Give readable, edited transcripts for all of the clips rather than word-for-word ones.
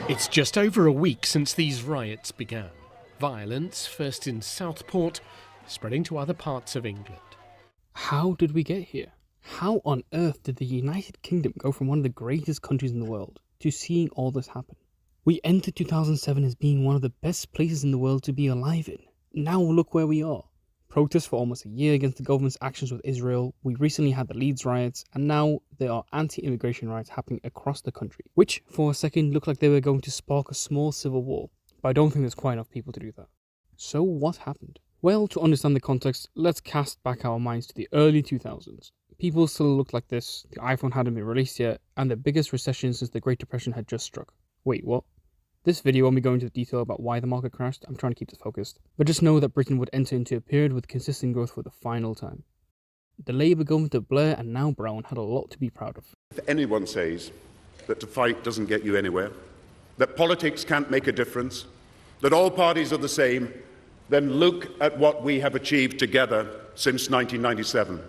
It's just over a week since these riots began. Violence, first in Southport, spreading to other parts of England. How did we get here? How on earth did the United Kingdom go from one of the greatest countries in the world to seeing all this happen? We entered 2007 as being one of the best places in the world to be alive in. Now look where we are. Protests for almost a year against the government's actions with Israel. We recently had the Leeds Riots, and now there are anti-immigration riots happening across the country, which for a second looked like they were going to spark a small civil war, but I don't think there's quite enough people to do that. So what happened? Well, to understand the context, let's cast back our minds to the early 2000s. People still looked like this, the iPhone hadn't been released yet, and the biggest recession since the Great Depression had just struck. Wait, what? This video won't be going into detail about why the market crashed, I'm trying to keep this focused. But just know that Britain would enter into a period with consistent growth for the final time. The Labour government of Blair and now Brown had a lot to be proud of. If anyone says that to fight doesn't get you anywhere, that politics can't make a difference, that all parties are the same, then look at what we have achieved together since 1997.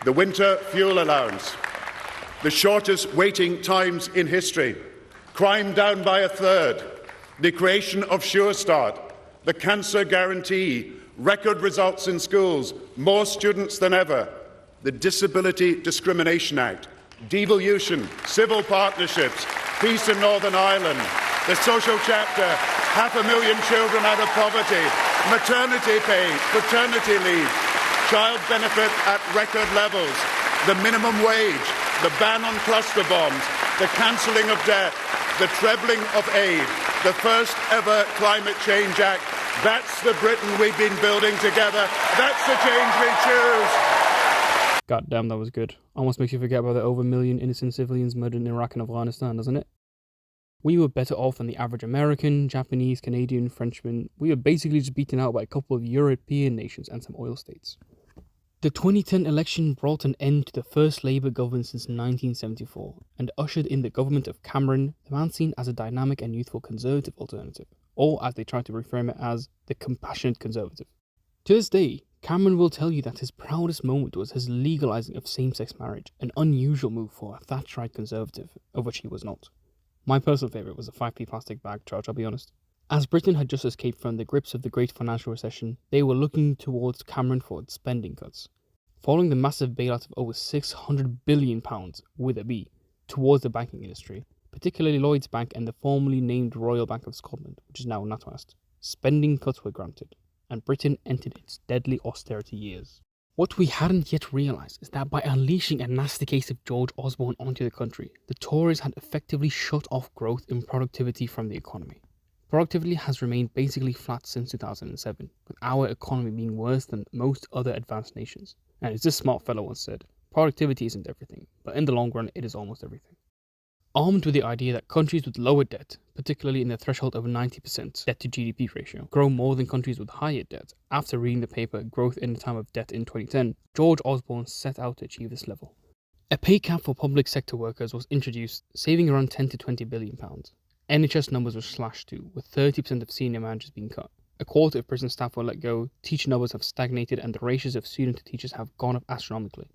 The winter fuel allowance, the shortest waiting times in history, crime down by a third, the creation of Sure Start, the cancer guarantee, record results in schools, more students than ever, the Disability Discrimination Act, devolution, civil partnerships, peace in Northern Ireland, the social chapter, 500,000 children out of poverty, maternity pay, paternity leave, child benefit at record levels, the minimum wage, the ban on cluster bombs, the cancelling of debt, the trebling of aid, the first ever Climate Change Act. That's the Britain we've been building together. That's the change we choose. God damn, that was good. Almost makes you forget about the over a million innocent civilians murdered in Iraq and Afghanistan, doesn't it? We were better off than the average American, Japanese, Canadian, Frenchman. We were basically just beaten out by a couple of European nations and some oil states. The 2010 election brought an end to the first Labour government since 1974 and ushered in the government of Cameron, the man seen as a dynamic and youthful Conservative alternative, or as they tried to reframe it as, the compassionate Conservative. To this day, Cameron will tell you that his proudest moment was his legalising of same-sex marriage, an unusual move for a Thatcherite Conservative, of which he was not. My personal favourite was a 5p plastic bag charge, I'll be honest. As Britain had just escaped from the grips of the Great Financial Recession, they were looking towards Cameron for its spending cuts. Following the massive bailout of over £600 billion, with a B, towards the banking industry, particularly Lloyds Bank and the formerly named Royal Bank of Scotland, which is now NatWest, spending cuts were granted, and Britain entered its deadly austerity years. What we hadn't yet realised is that by unleashing a nasty case of George Osborne onto the country, the Tories had effectively shut off growth in productivity from the economy. Productivity has remained basically flat since 2007, with our economy being worse than most other advanced nations. And as this smart fellow once said, productivity isn't everything, but in the long run it is almost everything. Armed with the idea that countries with lower debt, particularly in the threshold of 90% debt to GDP ratio, grow more than countries with higher debt, after reading the paper Growth in the Time of Debt in 2010, George Osborne set out to achieve this level. A pay cap for public sector workers was introduced, saving around £10 to £20 billion. NHS numbers were slashed too, with 30% of senior managers being cut. A quarter of prison staff were let go, teacher numbers have stagnated, and the ratios of student to teachers have gone up astronomically.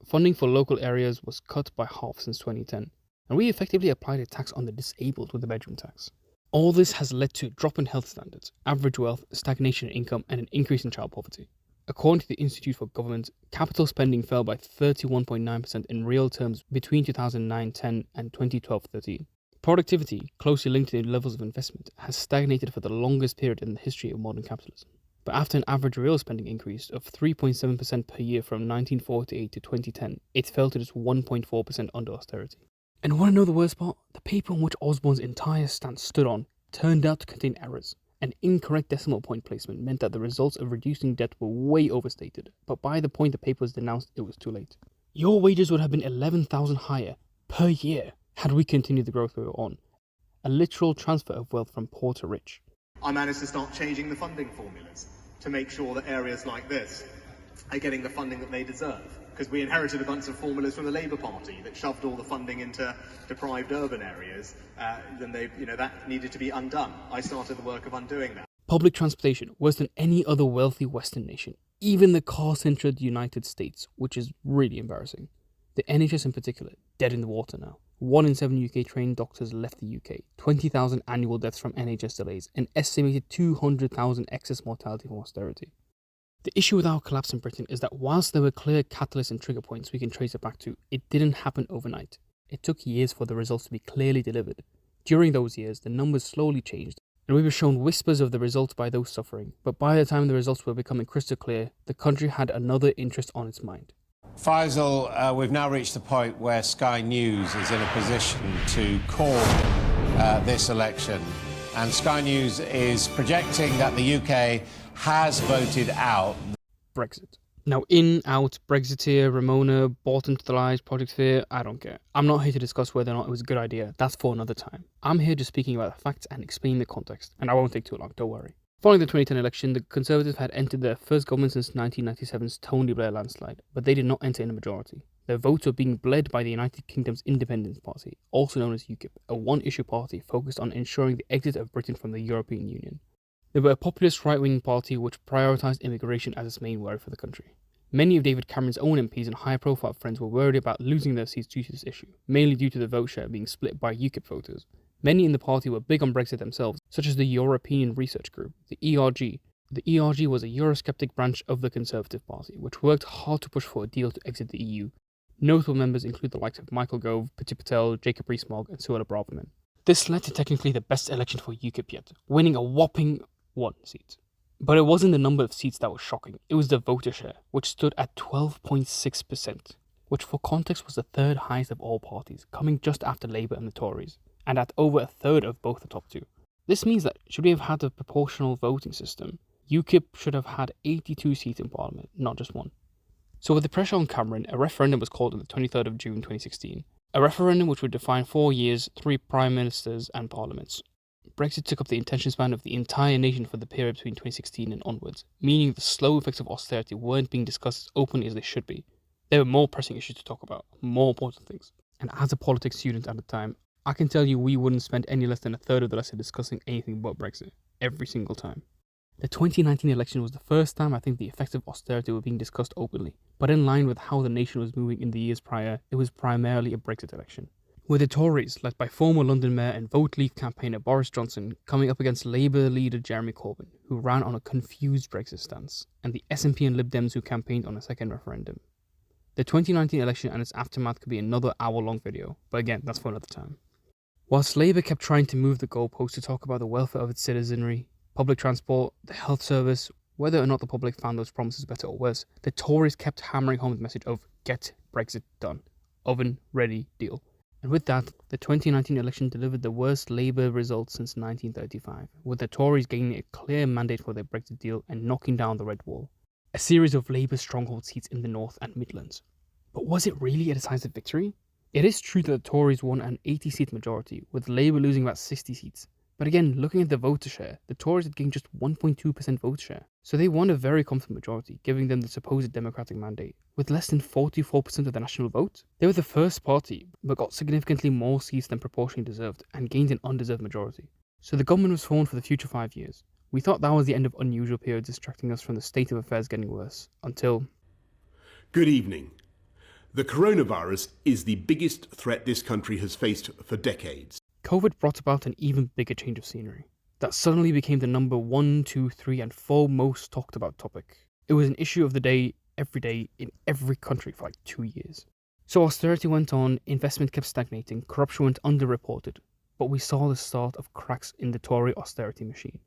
Funding for local areas was cut by half since 2010, and we effectively applied a tax on the disabled with the bedroom tax. All this has led to a drop in health standards, average wealth, stagnation in income, and an increase in child poverty. According to the Institute for Government, capital spending fell by 31.9% in real terms between 2009-10 and 2012-13. Productivity, closely linked to the levels of investment, has stagnated for the longest period in the history of modern capitalism. But after an average real spending increase of 3.7% per year from 1948 to 2010, it fell to just 1.4% under austerity. And want to know the worst part? The paper on which Osborne's entire stance stood on turned out to contain errors. An incorrect decimal point placement meant that the results of reducing debt were way overstated, but by the point the paper was denounced, it was too late. Your wages would have been 11,000 higher per year had we continued the growth we were on. A literal transfer of wealth from poor to rich. I managed to start changing the funding formulas to make sure that areas like this are getting the funding that they deserve. Because we inherited a bunch of formulas from the Labour Party that shoved all the funding into deprived urban areas. Then that needed to be undone. I started the work of undoing that. Public transportation, worse than any other wealthy Western nation. Even the car-centred United States, which is really embarrassing. The NHS in particular, dead in the water now. 1 in 7 UK trained doctors left the UK, 20,000 annual deaths from NHS delays, an estimated 200,000 excess mortality from austerity. The issue with our collapse in Britain is that whilst there were clear catalysts and trigger points we can trace it back to, it didn't happen overnight. It took years for the results to be clearly delivered. During those years, the numbers slowly changed, and we were shown whispers of the results by those suffering, but by the time the results were becoming crystal clear, the country had another interest on its mind. Faisal, we've now reached the point where Sky News is in a position to call this election, and Sky News is projecting that the UK has voted out Brexit. Now, in, out, Brexiteer, Ramona, bought into the lies, Project Fear, I don't care. I'm not here to discuss whether or not it was a good idea. That's for another time. I'm here just speaking about the facts and explaining the context, and I won't take too long, don't worry. Following the 2010 election, the Conservatives had entered their first government since 1997's Tony Blair landslide, but they did not enter in a majority. Their votes were being bled by the United Kingdom's Independence Party, also known as UKIP, a one-issue party focused on ensuring the exit of Britain from the European Union. They were a populist right-wing party which prioritised immigration as its main worry for the country. Many of David Cameron's own MPs and high-profile friends were worried about losing their seats due to this issue, mainly due to the vote share being split by UKIP voters. Many in the party were big on Brexit themselves, such as the European Research Group, the ERG. The ERG was a Eurosceptic branch of the Conservative Party, which worked hard to push for a deal to exit the EU. Notable members include the likes of Michael Gove, Priti Patel, Jacob Rees-Mogg and Suella Braverman. This led to technically the best election for UKIP yet, winning a whopping 1 seat. But it wasn't the number of seats that was shocking, it was the voter share, which stood at 12.6%, which for context was the third highest of all parties, coming just after Labour and the Tories, and at over a third of both the top two. This means that should we have had a proportional voting system, UKIP should have had 82 seats in Parliament, not just 1. So with the pressure on Cameron, a referendum was called on the 23rd of June 2016, a referendum which would define 4 years, 3 prime ministers and parliaments. Brexit took up the attention span of the entire nation for the period between 2016 and onwards, meaning the slow effects of austerity weren't being discussed as openly as they should be. There were more pressing issues to talk about, more important things. And as a politics student at the time, I can tell you we wouldn't spend any less than a third of the lesson discussing anything but Brexit, every single time. The 2019 election was the first time I think the effects of austerity were being discussed openly, but in line with how the nation was moving in the years prior, it was primarily a Brexit election. With the Tories, led by former London Mayor and Vote Leave campaigner Boris Johnson, coming up against Labour leader Jeremy Corbyn, who ran on a confused Brexit stance, and the SNP and Lib Dems who campaigned on a second referendum. The 2019 election and its aftermath could be another hour-long video, but again, that's for another time. Whilst Labour kept trying to move the goalposts to talk about the welfare of its citizenry, public transport, the health service, whether or not the public found those promises better or worse, the Tories kept hammering home the message of get Brexit done. Oven, ready, deal. And with that, the 2019 election delivered the worst Labour results since 1935, with the Tories gaining a clear mandate for their Brexit deal and knocking down the Red Wall. A series of Labour stronghold seats in the North and Midlands. But was it really a decisive victory? It is true that the Tories won an 80-seat majority, with Labour losing about 60 seats. But again, looking at the voter share, the Tories had gained just 1.2% voter share. So they won a very comfortable majority, giving them the supposed democratic mandate. With less than 44% of the national vote, they were the first party, but got significantly more seats than proportionally deserved, and gained an undeserved majority. So the government was formed for the future 5 years. We thought that was the end of unusual periods distracting us from the state of affairs getting worse, until... Good evening. The coronavirus is the biggest threat this country has faced for decades. COVID brought about an even bigger change of scenery. That suddenly became the number 1, 2, 3 and 4 most talked about topic. It was an issue of the day, every day, in every country for like 2 years. So austerity went on, investment kept stagnating, corruption went underreported, but we saw the start of cracks in the Tory austerity machine.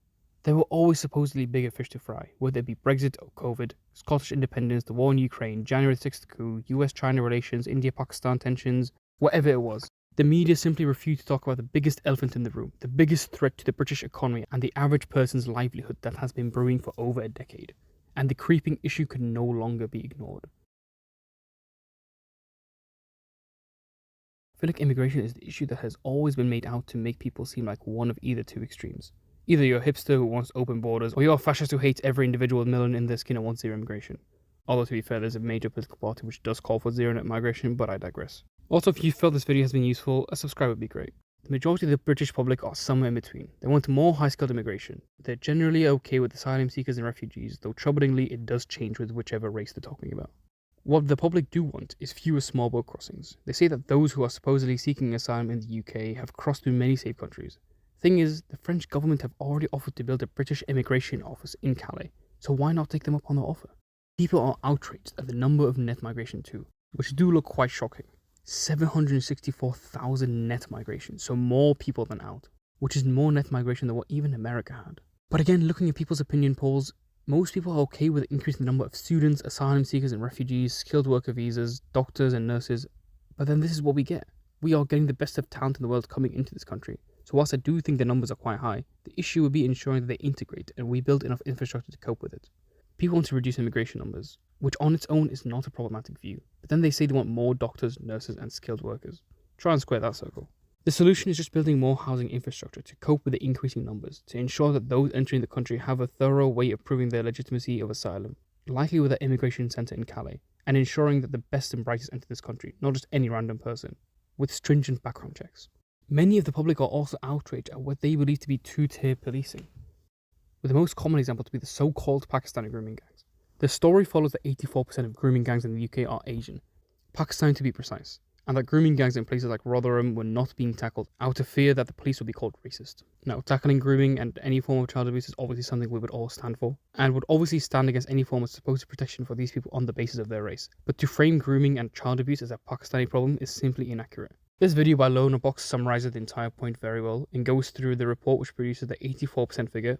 There were always supposedly bigger fish to fry, whether it be Brexit or COVID, Scottish independence, the war in Ukraine, January 6th coup, US-China relations, India-Pakistan tensions, whatever it was. The media simply refused to talk about the biggest elephant in the room, the biggest threat to the British economy and the average person's livelihood that has been brewing for over a decade. And the creeping issue could no longer be ignored. I feel like immigration is the issue that has always been made out to make people seem like one of either two extremes. Either you're a hipster who wants open borders, or you're a fascist who hates every individual melon in their skin and wants zero immigration. Although to be fair, there's a major political party which does call for zero net migration, but I digress. Also, if you felt this video has been useful, a subscribe would be great. The majority of the British public are somewhere in between. They want more high-skilled immigration. They're generally okay with asylum seekers and refugees, though troublingly it does change with whichever race they're talking about. What the public do want is fewer small boat crossings. They say that those who are supposedly seeking asylum in the UK have crossed through many safe countries. Thing is, the French government have already offered to build a British immigration office in Calais, so why not take them up on the offer? People are outraged at the number of net migration too, which do look quite shocking. 764,000 net migration, so more people than out, which is more net migration than what even America had. But again, looking at people's opinion polls, most people are okay with increasing the number of students, asylum seekers and refugees, skilled worker visas, doctors and nurses. But then this is what we get. We are getting the best of talent in the world coming into this country. So whilst I do think the numbers are quite high, the issue would be ensuring that they integrate and we build enough infrastructure to cope with it. People want to reduce immigration numbers, which on its own is not a problematic view. But then they say they want more doctors, nurses and skilled workers. Try and square that circle. The solution is just building more housing infrastructure to cope with the increasing numbers, to ensure that those entering the country have a thorough way of proving their legitimacy of asylum, likely with an immigration centre in Calais, and ensuring that the best and brightest enter this country, not just any random person, with stringent background checks. Many of the public are also outraged at what they believe to be two-tier policing, with the most common example to be the so-called Pakistani grooming gangs. The story follows that 84% of grooming gangs in the UK are Asian, Pakistani to be precise, and that grooming gangs in places like Rotherham were not being tackled out of fear that the police would be called racist. Now, tackling grooming and any form of child abuse is obviously something we would all stand for, and would obviously stand against any form of supposed protection for these people on the basis of their race. But to frame grooming and child abuse as a Pakistani problem is simply inaccurate. This video by Loner Box summarizes the entire point very well and goes through the report which produces the 84% figure.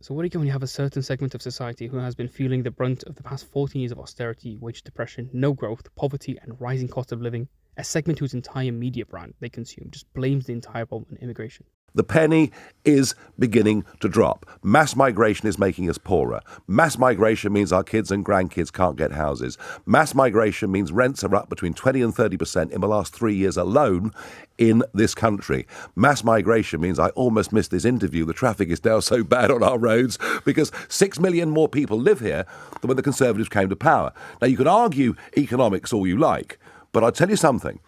So what do you get when you have a certain segment of society who has been feeling the brunt of the past 14 years of austerity, wage depression, no growth, poverty and rising cost of living? A segment whose entire media brand they consume just blames the entire problem on immigration. The penny is beginning to drop. Mass migration is making us poorer. Mass migration means our kids and grandkids can't get houses. Mass migration means rents are up between 20 and 30% in the last 3 years alone in this country. Mass migration means I almost missed this interview. The traffic is now so bad on our roads because 6 million more people live here than when the Conservatives came to power. Now, you can argue economics all you like, but I'll tell you something.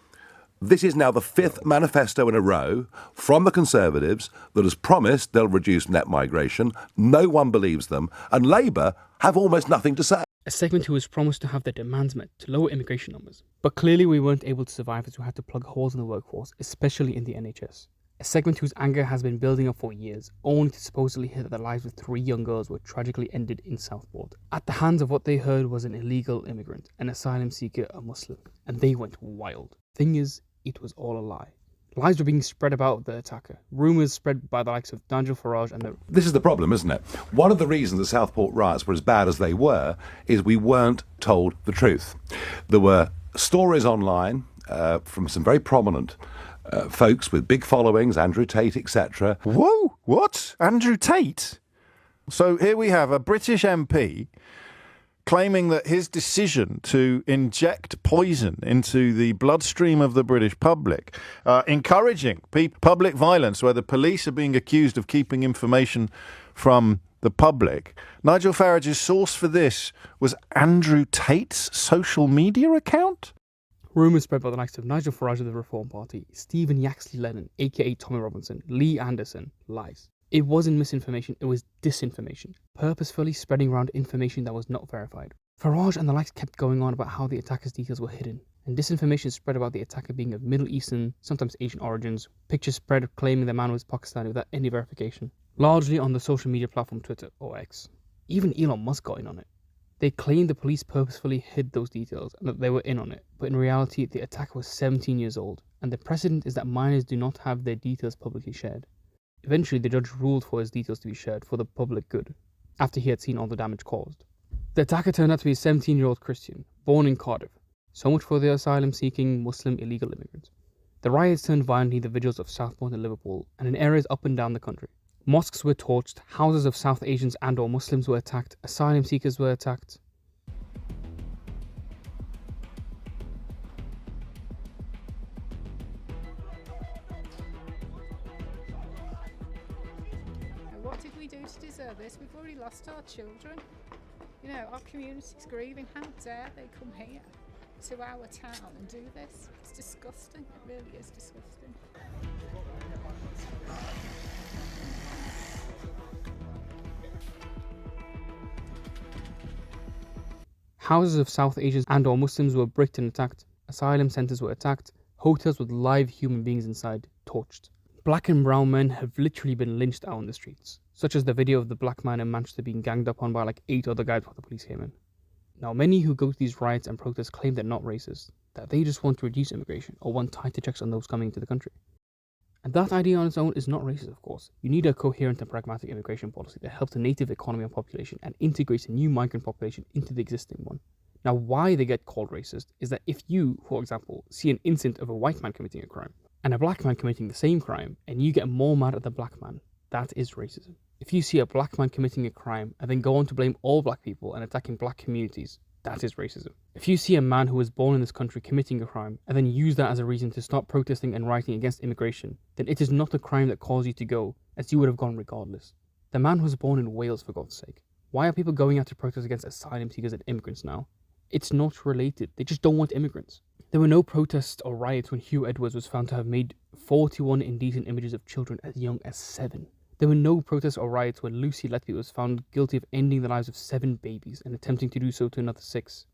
This is now the fifth manifesto in a row from the Conservatives that has promised they'll reduce net migration. No one believes them, and Labour have almost nothing to say. A segment who was promised to have their demands met to lower immigration numbers. But clearly we weren't able to survive as we had to plug holes in the workforce, especially in the NHS. A segment whose anger has been building up for years, only to supposedly hear that the lives of 3 young girls were tragically ended in Southport, at the hands of what they heard was an illegal immigrant, an asylum seeker, a Muslim, and they went wild. Thing is, it was all a lie. Lies were being spread about the attacker. Rumours spread by the likes of Nigel Farage and the... This is the problem, isn't it? One of the reasons the Southport riots were as bad as they were is we weren't told the truth. There were stories online from some very prominent folks with big followings, Andrew Tate, etc. Whoa, what? Andrew Tate? So here we have a British MP claiming that his decision to inject poison into the bloodstream of the British public, encouraging public violence where the police are being accused of keeping information from the public. Nigel Farage's source for this was Andrew Tate's social media account? Rumours spread by the likes of Nigel Farage of the Reform Party, Stephen Yaxley Lennon, aka Tommy Robinson, Lee Anderson, lies. It wasn't misinformation, it was disinformation, purposefully spreading around information that was not verified. Farage and the likes kept going on about how the attacker's details were hidden, and disinformation spread about the attacker being of Middle Eastern, sometimes Asian origins, pictures spread claiming the man was Pakistani without any verification, largely on the social media platform Twitter, or X. Even Elon Musk got in on it. They claimed the police purposefully hid those details and that they were in on it, but in reality the attacker was 17 years old, and the precedent is that minors do not have their details publicly shared. Eventually, the judge ruled for his details to be shared for the public good, after he had seen all the damage caused. The attacker turned out to be a 17-year-old Christian, born in Cardiff. So much for the asylum-seeking Muslim illegal immigrants. The riots turned violently in the vigils of Southport and Liverpool, and in areas up and down the country. Mosques were torched, houses of South Asians and or Muslims were attacked, asylum seekers were attacked. What did we do to deserve this? We've already lost our children. You know, our community's grieving. How dare they come here to our town and do this? It's disgusting. It really is disgusting. Houses of South Asians and or Muslims were bricked and attacked. Asylum centres were attacked. Hotels with live human beings inside torched. Black and brown men have literally been lynched out on the streets, such as the video of the black man in Manchester being ganged up on by like 8 other guys while the police came in. Now, many who go to these riots and protests claim they're not racist, that they just want to reduce immigration or want tighter checks on those coming into the country. And that idea on its own is not racist, of course. You need a coherent and pragmatic immigration policy that helps the native economy and population and integrates a new migrant population into the existing one. Now, why they get called racist is that if you, for example, see an incident of a white man committing a crime and a black man committing the same crime and you get more mad at the black man, that is racism. If you see a black man committing a crime and then go on to blame all black people and attacking black communities, that is racism. If you see a man who was born in this country committing a crime and then use that as a reason to stop protesting and rioting against immigration, then it is not a crime that caused you to go, as you would have gone regardless. The man was born in Wales, for God's sake. Why are people going out to protest against asylum seekers and immigrants now? It's not related. They just don't want immigrants. There were no protests or riots when Hugh Edwards was found to have made 41 indecent images of children as young as 7. There were no protests or riots when Lucy Letby was found guilty of ending the lives of 7 babies and attempting to do so to another 6.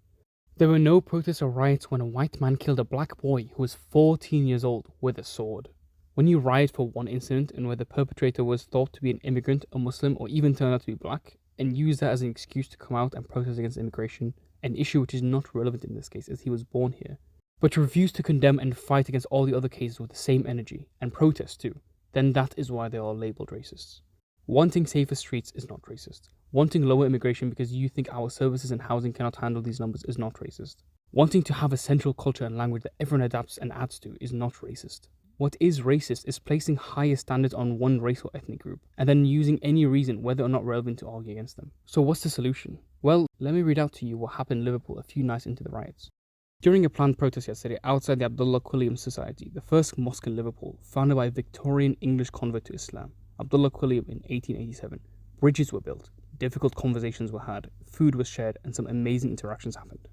There were no protests or riots when a white man killed a black boy who was 14 years old with a sword. When you riot for one incident and where the perpetrator was thought to be an immigrant, a Muslim, or even turned out to be black, and use that as an excuse to come out and protest against immigration, an issue which is not relevant in this case as he was born here, but refuse to condemn and fight against all the other cases with the same energy, and protest too, then that is why they are labelled racists. Wanting safer streets is not racist. Wanting lower immigration because you think our services and housing cannot handle these numbers is not racist. Wanting to have a central culture and language that everyone adapts and adds to is not racist. What is racist is placing higher standards on one race or ethnic group, and then using any reason, whether or not relevant, to argue against them. So what's the solution? Well, let me read out to you what happened in Liverpool a few nights into the riots. During a planned protest yesterday outside the Abdullah Quilliam Society, the first mosque in Liverpool, founded by a Victorian English convert to Islam, Abdullah Quilliam, in 1887, bridges were built, difficult conversations were had, food was shared, and some amazing interactions happened.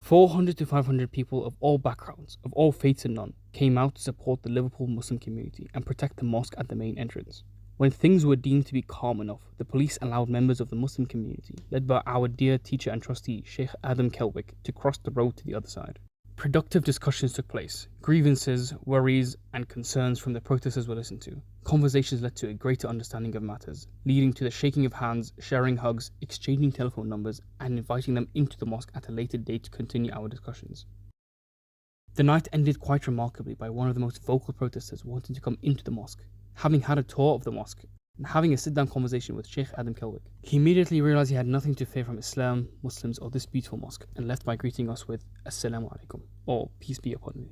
400 to 500 people of all backgrounds, of all faiths and none, came out to support the Liverpool Muslim community and protect the mosque at the main entrance. When things were deemed to be calm enough, the police allowed members of the Muslim community, led by our dear teacher and trustee Sheikh Adam Kelwick, to cross the road to the other side. Productive discussions took place. Grievances, worries, and concerns from the protesters were listened to. Conversations led to a greater understanding of matters, leading to the shaking of hands, sharing hugs, exchanging telephone numbers, and inviting them into the mosque at a later date to continue our discussions. The night ended quite remarkably by one of the most vocal protesters wanting to come into the mosque. Having had a tour of the mosque and having a sit-down conversation with Sheikh Adam Kelwick, he immediately realised he had nothing to fear from Islam, Muslims, or this beautiful mosque, and left by greeting us with Assalamu alaikum, or peace be upon you.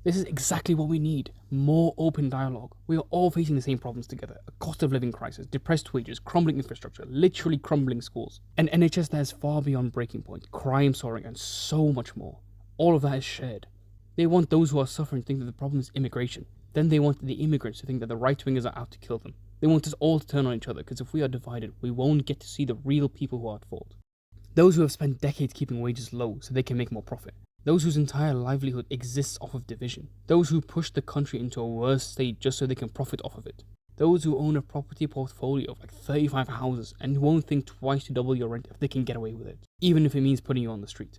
This is exactly what we need. More open dialogue. We are all facing the same problems together. A cost of living crisis, depressed wages, crumbling infrastructure, literally crumbling schools, an NHS that is far beyond breaking point, crime soaring, and so much more. All of that is shared. They want those who are suffering to think that the problem is immigration. Then they want the immigrants to think that the right-wingers are out to kill them. They want us all to turn on each other, because if we are divided, we won't get to see the real people who are at fault. Those who have spent decades keeping wages low so they can make more profit. Those whose entire livelihood exists off of division. Those who push the country into a worse state just so they can profit off of it. Those who own a property portfolio of like 35 houses and who won't think twice to double your rent if they can get away with it, even if it means putting you on the street.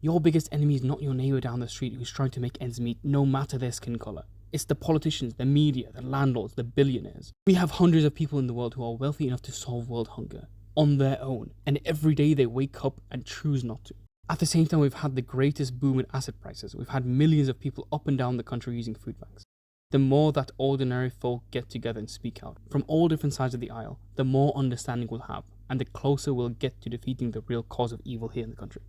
Your biggest enemy is not your neighbour down the street who's trying to make ends meet no matter their skin colour. It's the politicians, the media, the landlords, the billionaires. We have hundreds of people in the world who are wealthy enough to solve world hunger on their own, and every day they wake up and choose not to. At the same time, we've had the greatest boom in asset prices. We've had millions of people up and down the country using food banks. The more that ordinary folk get together and speak out, from all different sides of the aisle, the more understanding we'll have, and the closer we'll get to defeating the real cause of evil here in the country.